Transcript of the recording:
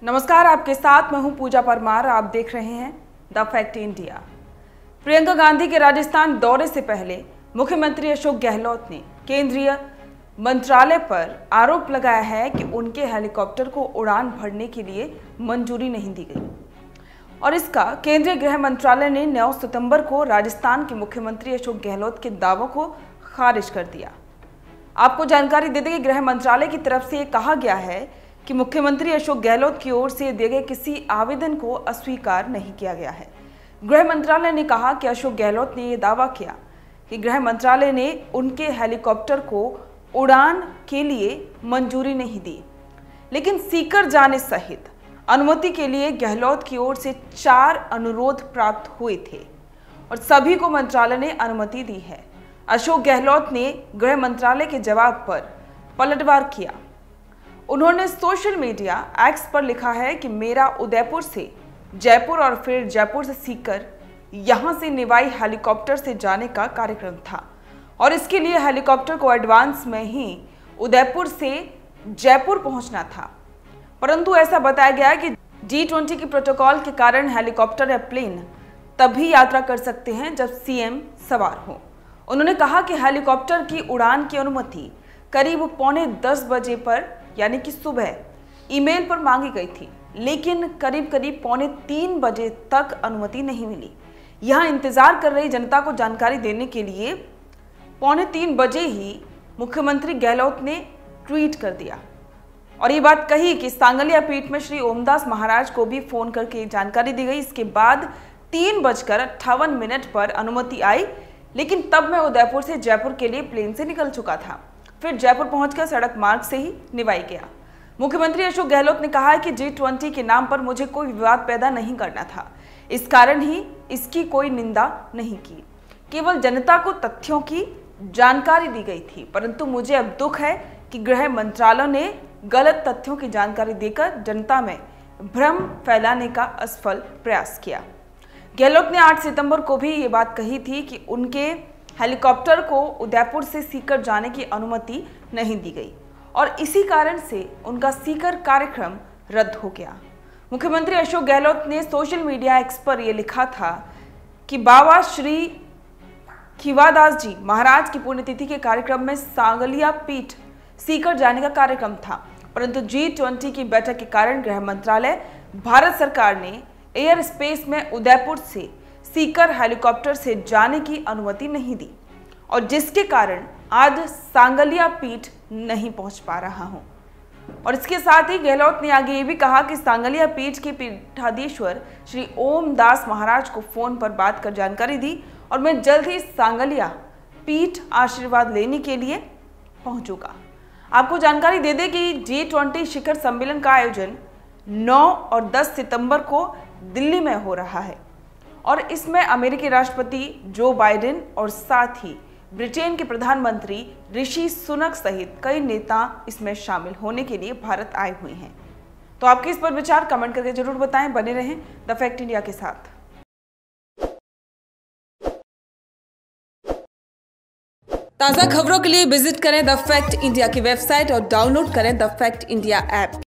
नमस्कार, आपके साथ मैं हूं पूजा परमार। आप देख रहे हैं the fact India. Priyanka Gandhi के राजस्थान दौरे से पहले मुख्यमंत्री अशोक गहलोत ने केंद्रीय मंत्रालय पर आरोप लगाया है कि उनके हेलीकॉप्टर को उड़ान भरने के लिए मंजूरी नहीं दी गई और इसका केंद्रीय गृह मंत्रालय ने 9 सितंबर को राजस्थान के मुख्यमंत्री अशोक गहलोत के दावों को खारिज कर दिया। आपको जानकारी दे दें कि गृह मंत्रालय की तरफ से ये कहा गया है कि मुख्यमंत्री अशोक गहलोत की ओर से दिए गए किसी आवेदन को अस्वीकार नहीं किया गया है। गृह मंत्रालय ने कहा कि अशोक गहलोत ने यह दावा किया कि गृह मंत्रालय ने उनके हेलीकॉप्टर को उड़ान के लिए मंजूरी नहीं दी, लेकिन सीकर जाने सहित अनुमति के लिए गहलोत की ओर से 4 अनुरोध प्राप्त हुए थे और सभी को मंत्रालय ने अनुमति दी है। अशोक गहलोत ने गृह मंत्रालय के जवाब पर पलटवार किया। उन्होंने सोशल मीडिया एक्स पर लिखा है कि मेरा उदयपुर से जयपुर और फिर जयपुर से सीकर, यहां से निवाई हेलीकॉप्टर से जाने का कार्यक्रम था और इसके लिए हेलीकॉप्टर को एडवांस में ही उदयपुर से जयपुर पहुंचना था, परंतु ऐसा बताया गया कि G20 के प्रोटोकॉल के कारण हेलीकॉप्टर या प्लेन तभी यात्रा कर सकते हैं जब सीएम सवार हो। उन्होंने कहा कि हेलीकॉप्टर की उड़ान की अनुमति करीब 9:45 बजे पर यानी कि सुबह ईमेल पर मांगी गई थी, लेकिन करीब 2:45 बजे तक अनुमति नहीं मिली। यहां इंतजार कर रही जनता को जानकारी देने के लिए 2:45 बजे ही मुख्यमंत्री गहलोत ने ट्वीट कर दिया और ये बात कही कि सांगलिया पीठ में श्री ओमदास महाराज को भी फोन करके जानकारी दी गई। इसके बाद 3:58 पर अनुमति आई, लेकिन तब मैं उदयपुर से जयपुर के लिए प्लेन से निकल चुका था। फिर जयपुर पहुंचकर सड़क मार्ग से ही निवाई गया। मुख्यमंत्री अशोक गहलोत ने कहा है कि G20 के नाम पर मुझे कोई विवाद पैदा नहीं करना था, इस कारण ही इसकी कोई निंदा नहीं की, केवल जनता को तथ्यों की जानकारी दी गई थी। परंतु मुझे अब दुख है कि गृह मंत्रालय ने गलत तथ्यों की जानकारी देकर जनता में भ्रम फैलाने का असफल प्रयास किया। गहलोत ने 8 सितंबर को भी ये बात कही थी कि उनके हेलीकॉप्टर को उदयपुर से सीकर जाने की अनुमति नहीं दी गई और इसी कारण से उनका सीकर कार्यक्रम रद्द हो गया। मुख्यमंत्री अशोक गहलोत ने सोशल मीडिया एक्स पर यह लिखा था कि बाबा श्री खीवादास जी महाराज की पुण्यतिथि के कार्यक्रम में सांगलिया पीठ सीकर जाने का कार्यक्रम था, परंतु G20 की बैठक के कारण गृह मंत्रालय भारत सरकार ने एयर स्पेस में उदयपुर से सीकर हेलीकॉप्टर से जाने की अनुमति नहीं दी और जिसके कारण आज सांगलिया पीठ नहीं पहुंच पा रहा हूं। और इसके साथ ही गहलोत ने आगे ये भी कहा कि सांगलिया पीठ के पीठाधीश्वर श्री ओमदास महाराज को फोन पर बात कर जानकारी दी और मैं जल्द ही सांगलिया पीठ आशीर्वाद लेने के लिए पहुंचूंगा। आपको जानकारी दे दें कि G20 शिखर सम्मेलन का आयोजन 9 और 10 सितंबर को दिल्ली में हो रहा है और इसमें अमेरिकी राष्ट्रपति जो बाइडेन और साथ ही ब्रिटेन के प्रधानमंत्री ऋषि सुनक सहित कई नेता इसमें शामिल होने के लिए भारत आए हुए हैं। तो आपके इस पर विचार कमेंट करके जरूर बताएं। बने रहें द फैक्ट इंडिया के साथ। ताज़ा खबरों के लिए विजिट करें द फैक्ट इंडिया की वेबसाइट और डाउनलोड करें द फैक्ट इंडिया ऐप।